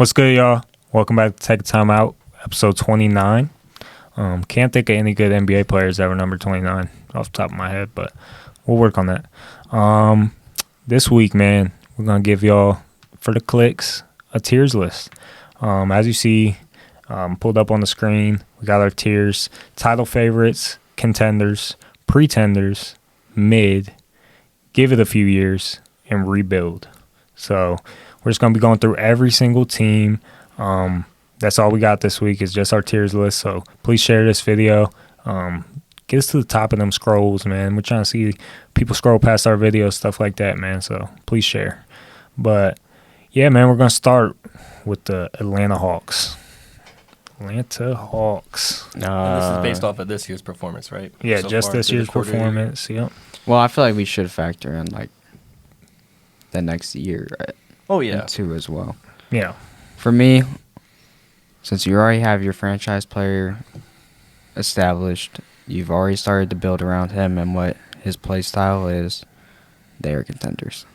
What's good, y'all? Welcome back to Take a Time Out, episode 29. Can't think of any good NBA players that were number 29 off the top of my head, but we'll work on that. This week, man, we're going to give y'all, for the clicks, a tiers list. As you see, pulled up on the screen, we got our tiers: title favorites, contenders, pretenders, mid, give it a few years, and rebuild. So we're just going to be going through every single team. That's all we got this week is just our tiers list. So please share this video. Get us to the top of them scrolls, man. We're trying to see people scroll past our videos, stuff like that, man. So please share. But, yeah, man, we're going to start with the Atlanta Hawks. Atlanta Hawks. And this is based off of this year's performance, right? Yeah, So just far this through the year's quarter. performance. Yep. Well, I feel like we should factor in, like, the next year, right? Oh, yeah. Too, as well. Yeah. For me, since you already have your franchise player established, you've already started to build around him and what his play style is, they are contenders.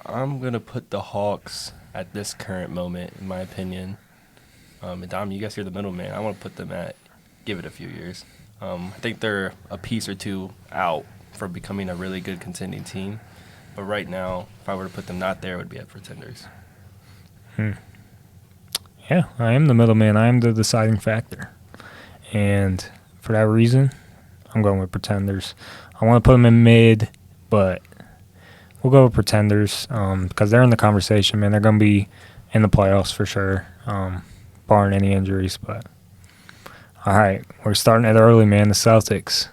I'm going to put the Hawks at this current moment, in my opinion. And Dom, you guys are the middleman. I want to put them at, give it a few years. I think they're a piece or two out from becoming a really good contending team. But right now, if I were to put them not there, it would be at pretenders. Yeah, I am the middleman. I am the deciding factor. And for that reason, I'm going with pretenders. I want to put them in mid, but we'll go with pretenders because they're in the conversation, man. They're going to be in the playoffs for sure, barring any injuries. But all right, we're starting it early, man. The Celtics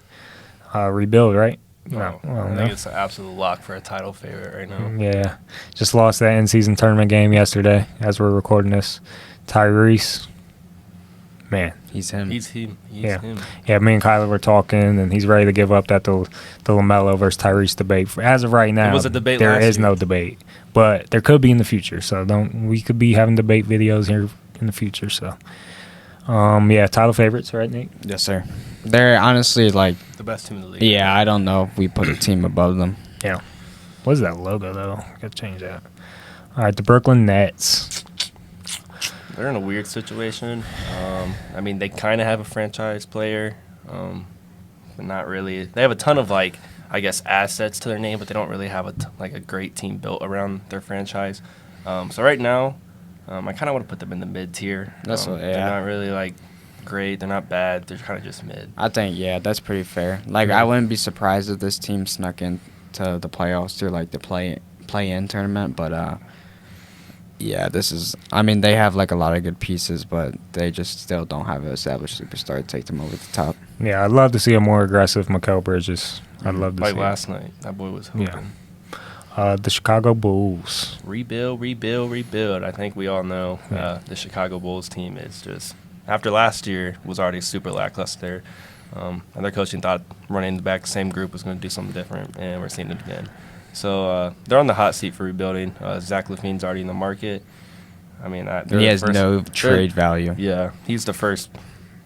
rebuild, right? No, I think it's an absolute lock for a title favorite right now. Yeah, just lost that in-season tournament game yesterday as we're recording this. Tyrese, man. He's him. He's him. Yeah, me and Kyler were talking, and he's ready to give up that the LaMelo versus Tyrese debate. As of right now, It was a debate there last is year. no debate, but there could be in the future. So we could be having debate videos here in the future. So, yeah, title favorites, right, Nate? Yes, sir. They're honestly, like, The best team in the league. yeah, I don't know if we put a team above them. Yeah. What is that logo, though? Got to change that. All right, the Brooklyn Nets. They're in a weird situation. I mean, they kind of have a franchise player, but not really. They have a ton of, like, I guess, assets to their name, but they don't really have a great team built around their franchise. So right now, I kind of want to put them in the mid tier. That's what, yeah. They're not really, like, great. They're not bad. They're kind of just mid. I think, yeah, that's pretty fair. Like, I wouldn't be surprised if this team snuck into the playoffs through, like, the play-in tournament, but, yeah, this is – I mean, they have, like, a lot of good pieces, but they just still don't have an established superstar to take them over the top. Yeah, I'd love to see a more aggressive Mikal Bridges. I'd love to like see last night, that boy was hooping. Yeah. The Chicago Bulls. Rebuild. I think we all know the Chicago Bulls team is just – after last year was already super lackluster, and their coaching thought running back the same group was going to do something different, and we're seeing it again. So they're on the hot seat for rebuilding. Zach LaVine's already in the market. I mean, He has no trade value. Yeah, he's the first.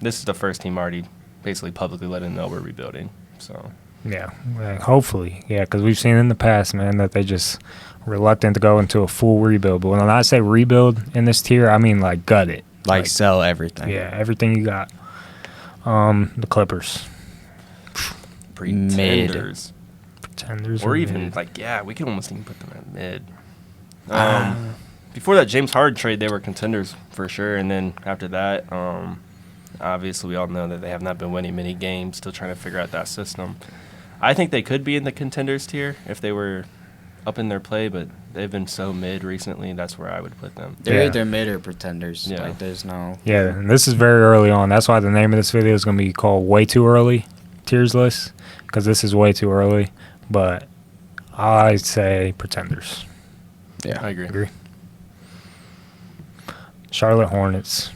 This is the first team already basically publicly letting know we're rebuilding. So Yeah, hopefully. Yeah, because we've seen in the past, man, that they just reluctant to go into a full rebuild. But when I say rebuild in this tier, I mean, like, gut it. Like sell everything. Yeah, everything you got. The Clippers. pretenders. Pretenders. Or even, like, yeah, we can almost even put them at mid. Before that James Harden trade, they were contenders for sure. And then after that, obviously we all know that they have not been winning many games, still trying to figure out that system. I think they could be in the contenders tier if they were up in their play, but they've been so mid recently. That's where I would put them. They're either mid or pretenders. Yeah. Like, there's no... Yeah, and this is very early on. That's why the name of this video is going to be called Way Too Early Tiers List, because this is way too early. But I say pretenders. Yeah. I agree. Charlotte Hornets.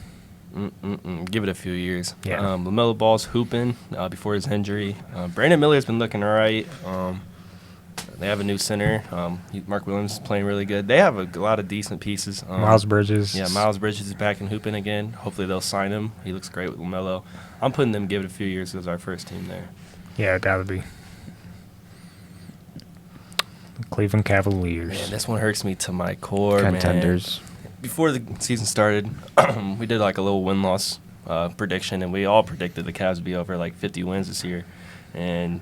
Give it a few years. Yeah. LaMelo Ball's hooping before his injury. Brandon Miller's been looking all right. They have a new center. Mark Williams is playing really good. They have a lot of decent pieces. Miles Bridges. Yeah, Miles Bridges is back in hooping again. Hopefully they'll sign him. He looks great with LaMelo. I'm putting them, give it a few years as our first team there. Yeah, it got to be. Cleveland Cavaliers. Man, this one hurts me to my core, Contenders. man. before the season started, we did like a little win-loss prediction, and we all predicted the Cavs would be over like 50 wins this year. And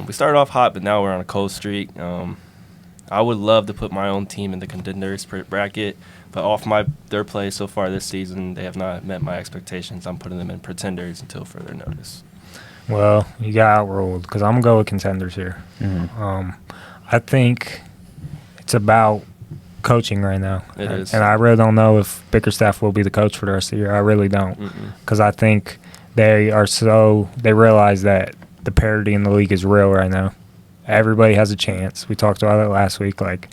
we started off hot, but now we're on a cold streak. I would love to put my own team in the contenders bracket, but off their play so far this season, they have not met my expectations. I'm putting them in pretenders until further notice. Well, you got outruled because I'm going to go with contenders here. I think it's about coaching right now. It is. And I really don't know if Bickerstaff will be the coach for the rest of the year. I really don't. Because I think they realize that the parity in the league is real right now. Everybody has a chance. We talked about it last week. Like,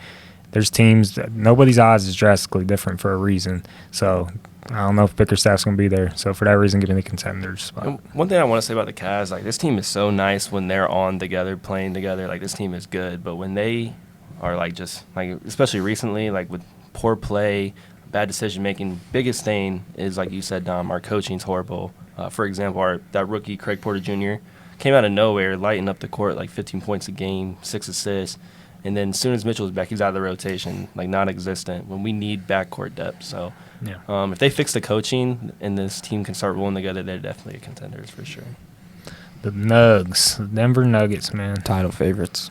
there's teams that nobody's odds is drastically different for a reason. So I don't know if Bickerstaff's going to be there. So for that reason, give me the contenders spot. And one thing I want to say about the Cavs, like, this team is so nice when they're on together, playing together. Like, this team is good. But when they are, like, just, like, especially recently, like, with poor play, bad decision-making, biggest thing is, like you said, Dom, our coaching's horrible. For example, that rookie, Craig Porter Jr., came out of nowhere, lighting up the court, like 15 points a game, 6 assists. And then as soon as Mitchell was back, he's out of the rotation, like non-existent, when we need backcourt depth. So if they fix the coaching and this team can start rolling together, they're definitely contenders for sure. The Nugs, the Denver Nuggets, man. Title favorites.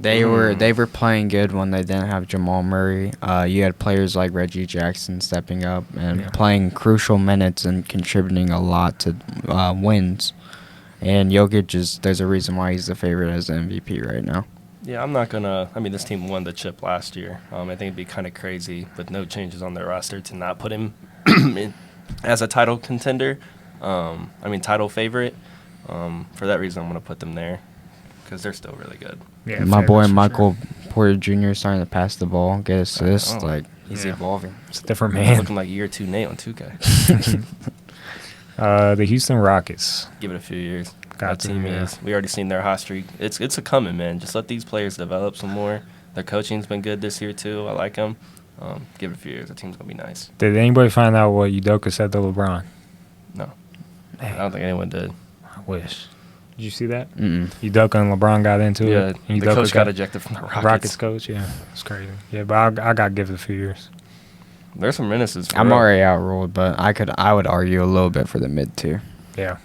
They were playing good when they didn't have Jamal Murray. You had players like Reggie Jackson stepping up and playing crucial minutes and contributing a lot to wins. And Jokic there's a reason why he's the favorite as the MVP right now. Yeah, I'm not going to – I mean, this team won the chip last year. I think it'd be kind of crazy with no changes on their roster to not put him in, as a title contender. Title favorite. For that reason, I'm going to put them there because they're still really good. Yeah, my boy Michael Porter Jr. is starting to pass the ball, get assists. He's evolving. It's a different man. Looking like year 2 Nate on 2K. The Houston Rockets. Give it a few years. Got That team is. We already seen their hot streak. It's a coming, man. Just let these players develop some more. Their coaching's been good this year too. I like them. Give it a few years. The team's gonna be nice. Did anybody find out what Udoka said to LeBron? No, I don't think anyone did. I wish. Did you see that? Mm-mm. Udoka and LeBron got into it. Yeah, And the coach got ejected from the Rockets. Rockets coach, yeah, it's crazy. Yeah, but I got to give it a few years. There's some menaces. I'm already outruled, but I would argue a little bit for the mid tier. Yeah.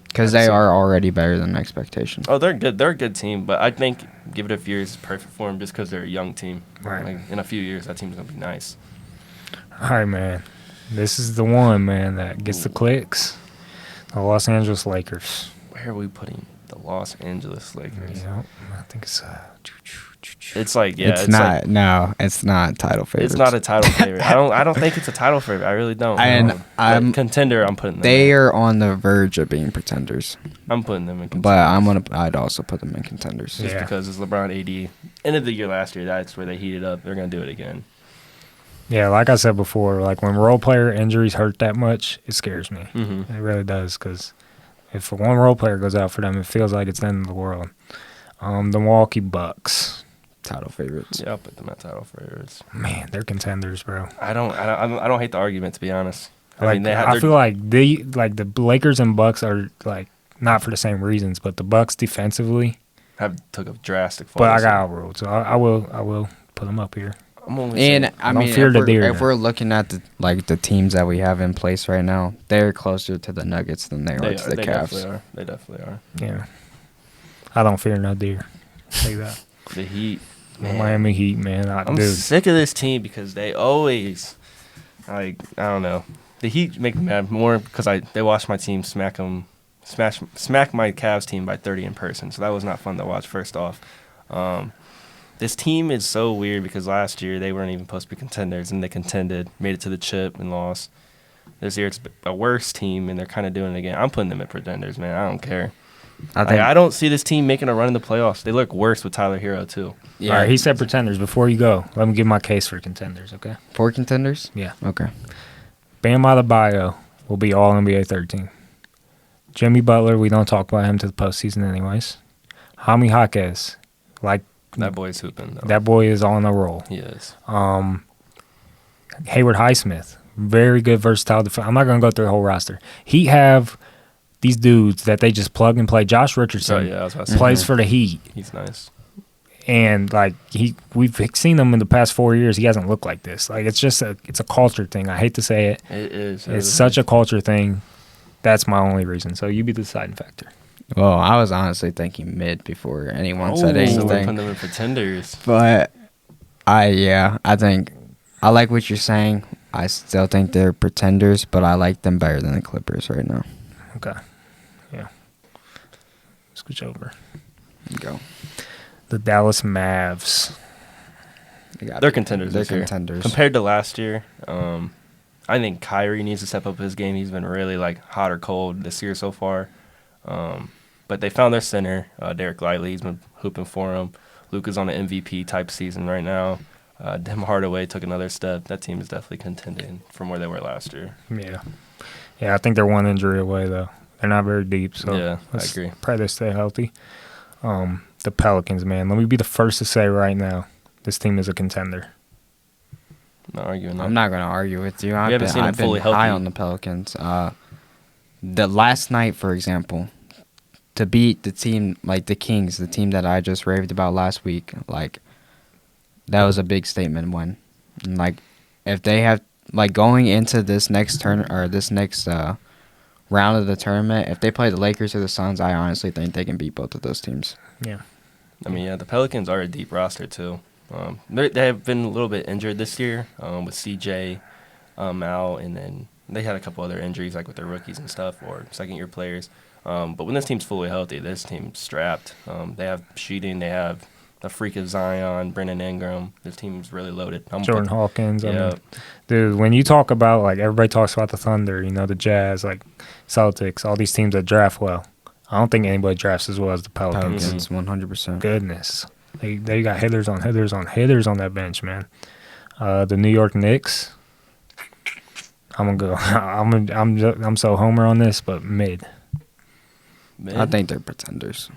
Because they are already better than expectations. Oh, they're good. They're a good team, but I think give it a few years is perfect for them just because they're a young team. Right. Like, in a few years, that team's gonna be nice. All right, man. This is the one, man, that gets the clicks. The Los Angeles Lakers. Where are we putting the Los Angeles Lakers? Yeah, I think it's It's like it's not title favorite. It's not a title favorite. I don't think it's a title favorite. I really don't. And I'm contender. I'm putting them. They are on the verge of being pretenders. I'm putting them in But I'd also put them in contenders. Just because it's LeBron, AD. End of the year last year, that's where they heated up. They're gonna do it again. Yeah, like I said before, like when role player injuries hurt that much, it scares me. Mm-hmm. It really does, because if one role player goes out for them, it feels like it's the end of the world. The Milwaukee Bucks. Title favorites. Yeah, I'll put them at title favorites. Man, they're contenders, bro. I don't hate the argument, to be honest. I feel like the Lakers and Bucks are like not for the same reasons, but the Bucks defensively took a drastic fall. But I got outruled, so I will put them up here. If we're looking at the teams that we have in place right now, they're closer to the Nuggets than they are to the Cavs. They definitely are. Yeah, I don't fear no deer. Say that. The Heat, man. Miami Heat, man. I'm sick of this team because they always, I don't know. The Heat make me mad more because they watch my team smack my Cavs team by 30 in person. So that was not fun to watch. First off. This team is so weird because last year they weren't even supposed to be contenders, and they contended, made it to the chip, and lost. This year it's a worse team, and they're kind of doing it again. I'm putting them at pretenders, man. I don't care. I don't see this team making a run in the playoffs. They look worse with Tyler Hero, too. Yeah. All right, he said pretenders. Before you go, let me give my case for contenders, okay? For contenders? Yeah. Okay. Bam Adebayo will be All-NBA third team. Jimmy Butler, we don't talk about him to the postseason anyways. Jaime Jaquez, that boy's hooping, though. That boy is on a roll. He is. Hayward Highsmith, very good, versatile defender. I'm not going to go through the whole roster. He have these dudes that they just plug and play. Josh Richardson I was about to say. plays for the Heat. He's nice. And like we've seen him in the past 4 years. He hasn't looked like this. Like it's a culture thing. I hate to say it. It is. It's such a culture thing. That's my only reason. So you be the deciding factor. Well, I was honestly thinking mid before anyone said So we're anything. putting them in pretenders. But I think I like what you're saying. I still think they're pretenders, but I like them better than the Clippers right now. Okay. Yeah. Switch over. Go. The Dallas Mavs. They're contenders. They're this year. contenders Compared to last year. I think Kyrie needs to step up his game. He's been really like hot or cold this year so far. But they found their center, Derek Lively. He's been hooping for him. Luka's on an MVP type season right now. Dem Hardaway took another step. That team is definitely contending from where they were last year. Yeah. Yeah, I think they're one injury away, though. They're not very deep, so Yeah, I let's agree. pray they stay healthy. The Pelicans, man. Let me be the first to say right now, this team is a contender. Not arguing that. I'm not going to argue with you. haven't seen them I've been fully high healthy. on the Pelicans. The last night, for example, to beat the team like the Kings, the team that I just raved about last week, like that was a big statement win. And, like if they have like going into this next round of the tournament, if they play the Lakers or the Suns, I honestly think they can beat both of those teams. Yeah. I mean, yeah, the Pelicans are a deep roster, too. They have been a little bit injured this year with CJ out, and then they had a couple other injuries, like with their rookies and stuff, or second-year players. But when this team's fully healthy, this team's strapped. They have shooting. They have a freak of Zion, Brennan Ingram. This team's really loaded. Jordan Hawkins. I Yeah. mean, dude, when you talk about, like, everybody talks about the Thunder, the Jazz, like Celtics, all these teams that draft well. I don't think anybody drafts as well as the Pelicans. Pelicans, 100%. Goodness. They got hitters on hitters on hitters on that bench, man. The New York Knicks. I'm gonna go. I'm so homer on this, but mid. Mid? I think they're pretenders.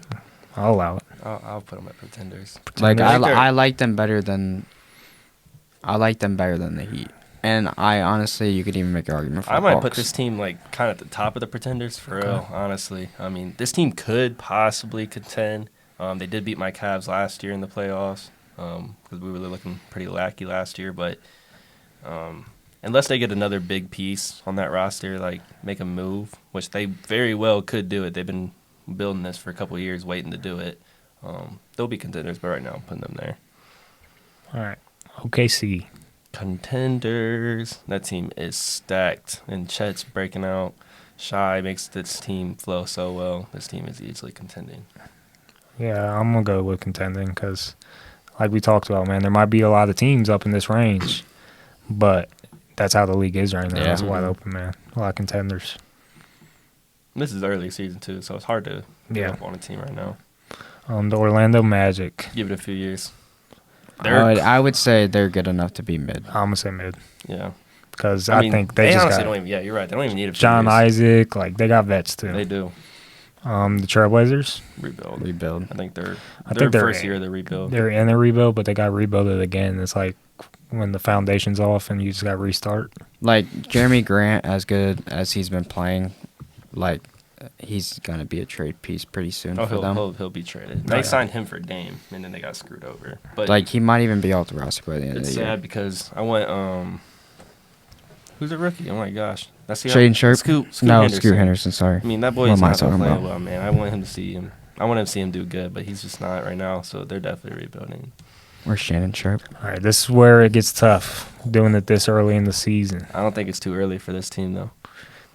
I'll allow it. I'll put them at pretenders. Like Pretenders. I like them better than the Heat. And I honestly, you could even make an argument for I the might Hawks. put this team like kind of at the top of the pretenders for real, honestly. I mean, this team could possibly contend. They did beat my Cavs last year in the playoffs because we were looking pretty lackey last year. But unless they get another big piece on that roster, like make a move, which they very well could do it. They've been building this for a couple of years, waiting to do it. They'll be contenders, but right now I'm putting them there. All right. OKC. Contenders. That team is stacked, and Chet's breaking out. Shai makes this team flow so well. This team is easily contending. Yeah, I'm going to go with contending because, like we talked about, man, there might be a lot of teams up in this range, but that's how the league is right now. Yeah. It's wide open, man. A lot of contenders. This is early season, too, so it's hard to get Yeah. up on a team right now. The Orlando Magic. Give it a few years. I would say they're good enough to be mid. I'm going to say mid Yeah. because I mean, think they just honestly got don't even, yeah, you're right. They don't even need a few John years. Isaac. Like, they got vets, too. They do. The Trailblazers. Rebuild. I think they're think they're first year of the rebuild. They're in a rebuild, but they got rebuilded again. It's like when the foundation's off and you just got to restart. Like Jeremy Grant, as good as he's been playing, like he's gonna be a trade piece pretty soon for them. He'll be traded. They signed him for Dame, and then they got screwed over. But Like he might even be off the roster by the end of it's the year. sad because I went who's a rookie? Oh my gosh, that's the Shaden Sharp. Scoot Scoot Henderson. Sorry. I mean that What boy's am I not talking playing about? well, man. I want him to see him. I want him to see him do good, but he's just not right now. So they're definitely rebuilding. Where's Shannon Sharp? All right, this is where it gets tough doing it this early in the season. I don't think it's too early for this team though.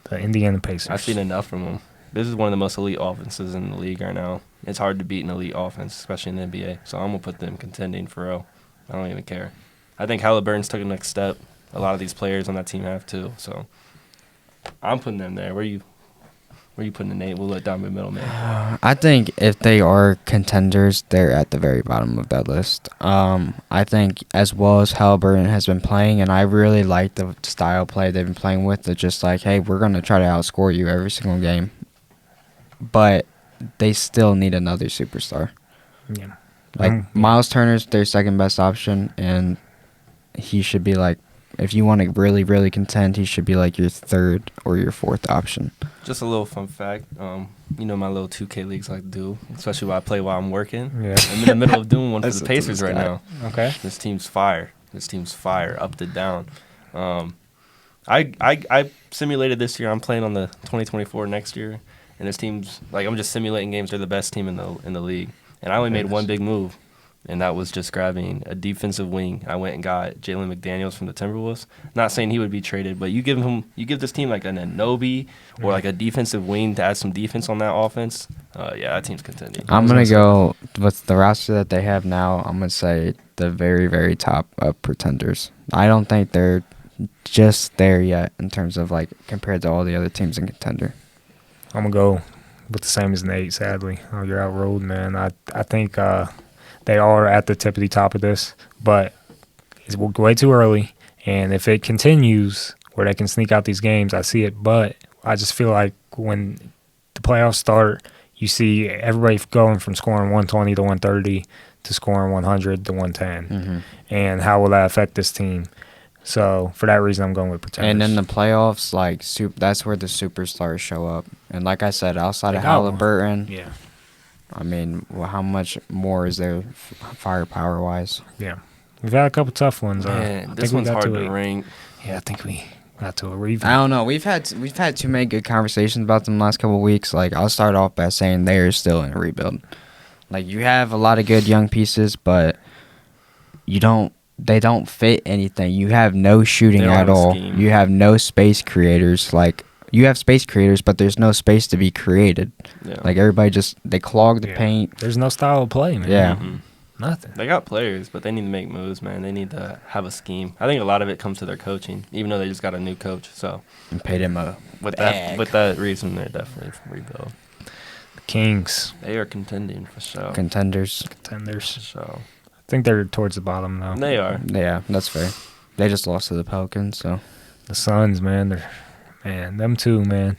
The Indiana Pacers. I've seen enough from them. This is one of the most elite offenses in the league right now. It's hard to beat an elite offense, especially in the NBA. So I'm gonna put them contending for real. I don't even care. I think Halliburton's took the next step. A lot of these players on that team have too. So I'm putting them there. Where you putting the Nate? We'll let Don be middleman. I think if they are contenders, they're at the very bottom of that list. I think as well as Halliburton has been playing, and I really like the style play they've been playing with. They're just like, hey, we're gonna try to outscore you every single game, but they still need another superstar. Yeah. Like Miles Turner's their second best option, and he should be like if you want to really, really contend, he should be like your third or your fourth option. Just a little fun fact. You know my little 2K leagues I do, especially when I play while I'm working. Yeah. I'm in the middle of doing one for Listen the to Pacers this right guy. now. Okay. This team's fire. Up to down. I simulated this year. I'm playing on the 2024 next year, and this team's like I'm just simulating games. They're the best team in the league, and I only made one big move, and that was just grabbing a defensive wing. I went and got Jalen McDaniels from the Timberwolves. Not saying he would be traded, but you give this team like an Anobi or like a defensive wing to add some defense on that offense. Yeah, that team's contending. I'm going to go with the roster that they have now. I'm going to say the very, very top of pretenders. I don't think they're just there yet in terms of like compared to all the other teams in contender. I'm going to go with the same as Nate, sadly. Oh, you're outrolled, man. I think they are at the tippity top of this, but it's way too early. And if it continues where they can sneak out these games, I see it. But I just feel like when the playoffs start, you see everybody going from scoring 120 to 130 to scoring 100 to 110. Mm-hmm. And how will that affect this team? So for that reason, I'm going with pretenders. And in the playoffs, like that's where the superstars show up. And like I said, outside They of got one. Halliburton, Yeah. I mean, how much more is there firepower wise? Yeah. We've had a couple tough ones. Man, I this think we one's got hard to to it. rank. Yeah, I think we got to a review. I don't know. We've had too many good conversations about them the last couple of weeks. Like I'll start off by saying they are still in a rebuild. Like you have a lot of good young pieces, but they don't fit anything. You have no shooting They don't at have a all. scheme. You have no space creators. Like you have space creators, but there's no space to be created. Yeah. Like everybody they clog the Yeah. paint. There's no style of play, man. Yeah. Mhm. Nothing. They got players, but they need to make moves, man. They need to have a scheme. I think a lot of it comes to their coaching, even though they just got a new coach. So And paid him a with bag. that reason, they're definitely rebuild. The Kings, They are contending for sure. contenders. contenders. So I think they're towards the bottom, though. they are. Yeah, that's fair. They just lost to the Pelicans, so The Suns, man, them two, man.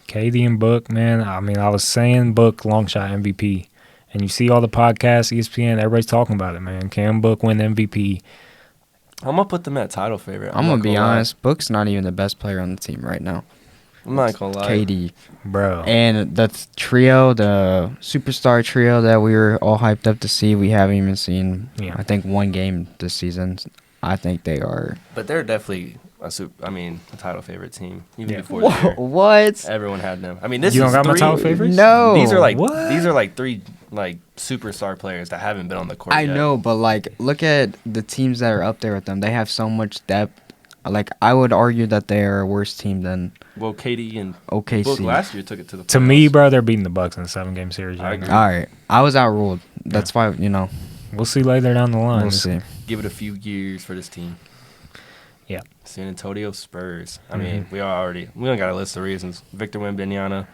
KD and Book, man. I mean, I was saying Book long shot MVP. And you see all the podcasts, ESPN, everybody's talking about it, man. Can Book win MVP? I'm gonna put them at title favorite. I'm not gonna be lie. honest. Book's not even the best player on the team right now. I'm not gonna lie. KD Bro. and the trio, the superstar trio that we were all hyped up to see, we haven't even seen. Yeah. I think one game this season. I think they are. But they're definitely a title favorite team. Even Yeah. before the year. What? Everyone had them. I mean, this You is don't got my three. title favorites? No. These are like What? three like superstar players that haven't been on the court I yet. know, but like, look at the teams that are up there with them. They have so much depth. Like, I would argue that they are a worse team than Well, KD and OKC. Book last year took it to the playoffs. To me, bro, they're beating the Bucks in a 7-game series. I Right agree. now. All right, I was outruled. That's why We'll see later down the line. we'll see. Give it a few years for this team. Yeah. San Antonio Spurs. I Mm-hmm. mean, we don't got a list of reasons. Victor Wembanyama,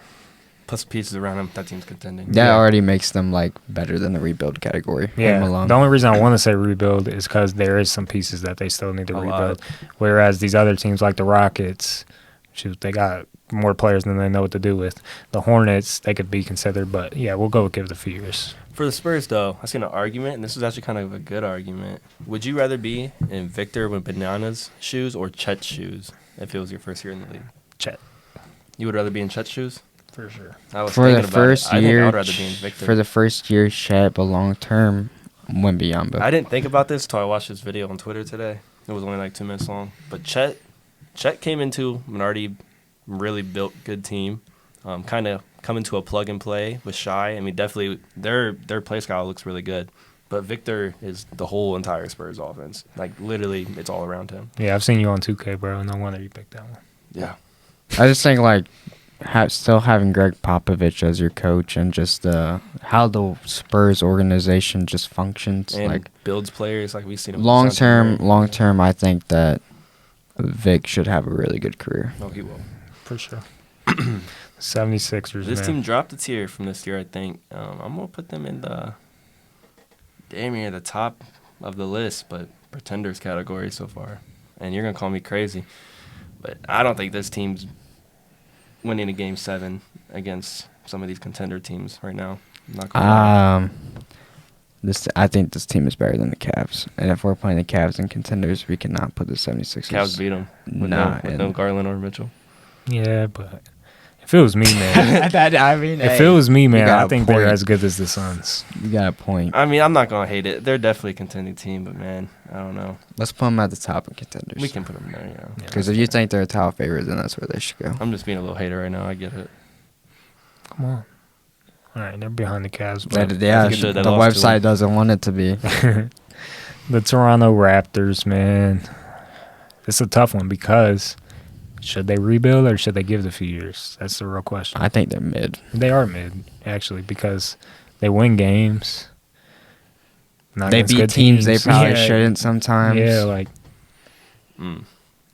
plus pieces around him. That team's contending. That already makes them like better than the rebuild category. Yeah, Him alone. the only reason I want to say rebuild is because there is some pieces that they still need to A rebuild. lot. Whereas these other teams like the Rockets, shoot, they got more players than they know what to do with. The Hornets, they could be considered, but yeah, we'll go with give it a few years. For the Spurs, though, I seen an argument, and this is actually kind of a good argument. Would you rather be in Victor Wembanyama's shoes or Chet's shoes if it was your first year in the league? Chet, You would rather be in Chet's shoes? for sure. I was For thinking the about first it. I think I year, would rather be in Victor. for the first year, Chet, but long term, Wembanyama. I didn't think about this until I watched this video on Twitter today. It was only like 2 minutes long. But Chet came into an already really built good team. Kind of coming to a plug and play with Shy. I mean, definitely their play style looks really good. But Victor is the whole entire Spurs offense. Like literally, it's all around him. Yeah, I've seen you on 2K, bro. No wonder you picked that one. Yeah. I just think like still having Greg Popovich as your coach and just how the Spurs organization just functions. And like builds players like we've seen him. long term, I think that Vic should have a really good career. No, he will. For sure. 76ers, This man. team dropped a tier from this year, I think. I'm going to put them in the damn near the top of the list, but pretenders category so far. And you're going to call me crazy. But I don't think this team's winning a Game 7 against some of these contender teams right now. I'm not gonna lie. I think this team is better than the Cavs. And if we're playing the Cavs and contenders, we cannot put the 76ers. Cavs beat them with, Nah, no Garland or Mitchell. Yeah, but if it was me, man, I mean, if it was me, man, got I a think point. they're as good as the Suns. You got a point. I mean, I'm not going to hate it. They're definitely a contending team, but, man, I don't know. Let's put them at the top of contenders. We can put them there, you know. Because if you think they're a top favorite, then that's where they should go. I'm just being a little hater right now. I get it. Come on. All right, they're behind the Cavs. But But yeah, I think the they lost to website them. doesn't want it to be. the Toronto Raptors, man, it's a tough one because should they rebuild or should they give it a few years? That's the real question. I think they're mid. They are mid, actually, because they win games. Not They against beat good teams they probably Yeah. shouldn't sometimes. Yeah, like, Mm. what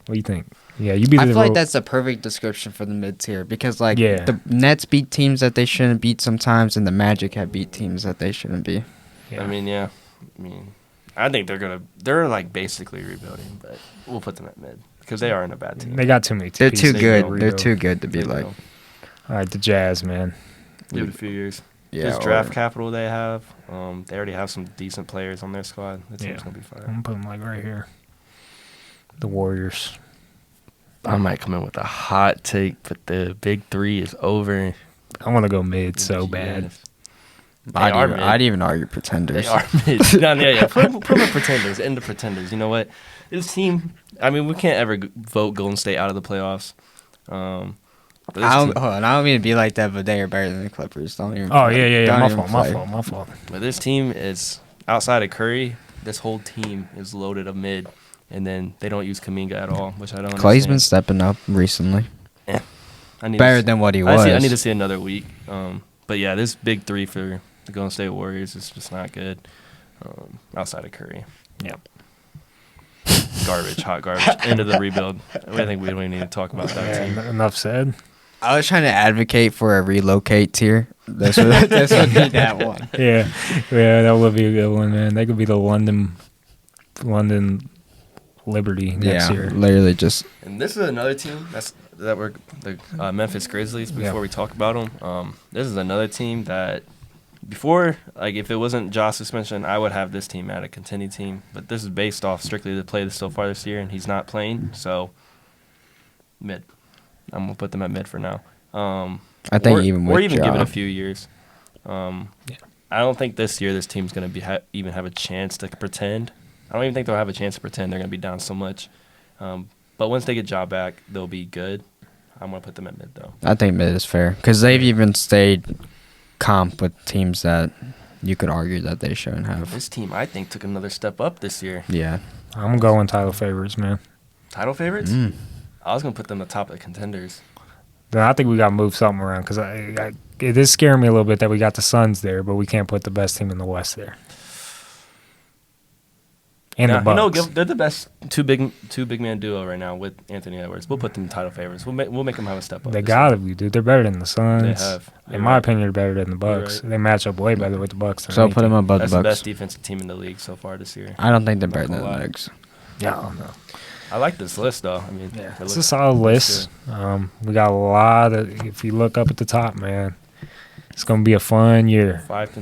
do you think? Yeah, you beat I the feel like Ro- that's the perfect description for the mid tier because, like, Yeah. the Nets beat teams that they shouldn't beat sometimes, and the Magic have beat teams that they shouldn't be. Yeah. I mean, yeah. I think they're like basically rebuilding, but we'll put them at mid because they aren't a bad team. They got too many They're pieces too to good. rebuild. They're too good to be They like. will. All right, the Jazz, man. Give it a few years. Yeah, This draft or- capital they have, they already have some decent players on their squad. The team's Yeah. gonna be I'm fine. gonna put them like right here. The Warriors. I might come in with a hot take, but the big three is over. I want to go mid so bad. Yes. They are mid. I'd even argue pretenders. They are mid. No, yeah. Put them pretenders. End the pretenders. You know what? This team. I mean, we can't ever vote Golden State out of the playoffs. But this I team- don't mean to be like that, but they are better than the Clippers. Don't even. Oh, play. yeah. Don't My even fault, my play. fault, my fault. But this team is outside of Curry. This whole team is loaded of mid, and then they don't use Kuminga at all, which I don't. Clay's been understand. stepping up recently. I need Better to, than what he was. I need to see another week. But yeah, this big three for the Golden State Warriors is just not good. Outside of Curry, Yep. garbage, hot garbage. End of the rebuild. I think we don't even need to talk about that Yeah, team. enough said. I was trying to advocate for a relocate tier. This would be that one. Yeah, that would be a good one, man. They could be the London Liberty next Yeah, year. literally just. And this is another team that we're the Memphis Grizzlies. Before Yeah. we talk about them, this is another team that before, like, if it wasn't Josh's suspension, I would have this team at a contending team. But this is based off strictly the play so far this year, and he's not playing, so mid. I'm gonna put them at mid for now. I think or, even or with even give it Ja. a few years. I don't think this year this team's gonna be even have a chance to pretend. I don't even think they'll have a chance to pretend. They're gonna be down so much. But once they get Ja back, they'll be good. I'm gonna put them at mid though. I think mid is fair because they've even stayed comp with teams that you could argue that they shouldn't have. This team, I think, took another step up this year. Yeah. I'm going title favorites, man. Title favorites? Mm. I was gonna put them atop of contenders. Then I think we got to move something around because it is scaring me a little bit that we got the Suns there, but we can't put the best team in the West there. And the Bucks. They're the best two big man duo right now with Anthony Edwards. We'll put them title favorites. We'll make them have a step up. They this got year. to be, dude. They're better than the Suns. They have. In You're my right. opinion, they're better than the Bucks. right. They match up way better with the Bucks. So put them above That's the the Bucks. best defensive team in the league so far this year. I don't think they're better Not than the gonna lie. Knicks. Yeah, I don't know. I like this list though. I mean, Yeah, it it's looks- a solid looks list. We got a lot of. If you look up at the top, man, it's gonna be a fun year. Five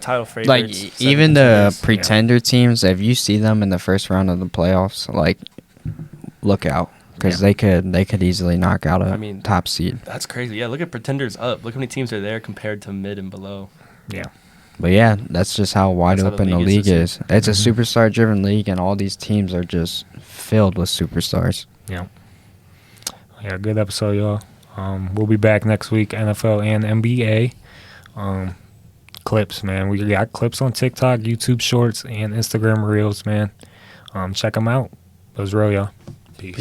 title favorites. Like seven even the contenders. pretender teams, if you see them in the first round of the playoffs, like look out because Yeah. they could easily knock out a I mean, top seed. That's crazy. Yeah, look at pretenders up. Look how many teams are there compared to mid and below. Yeah, But yeah, that's just how wide That's how the open the league league is is. It's a Mhm. superstar driven league, and all these teams are just filled with superstars. yeah. Good episode, y'all. We'll be back next week, NFL and NBA. Clips, man. We got clips on TikTok, YouTube Shorts, and Instagram Reels, man. Check them out. It was real, y'all. Peace.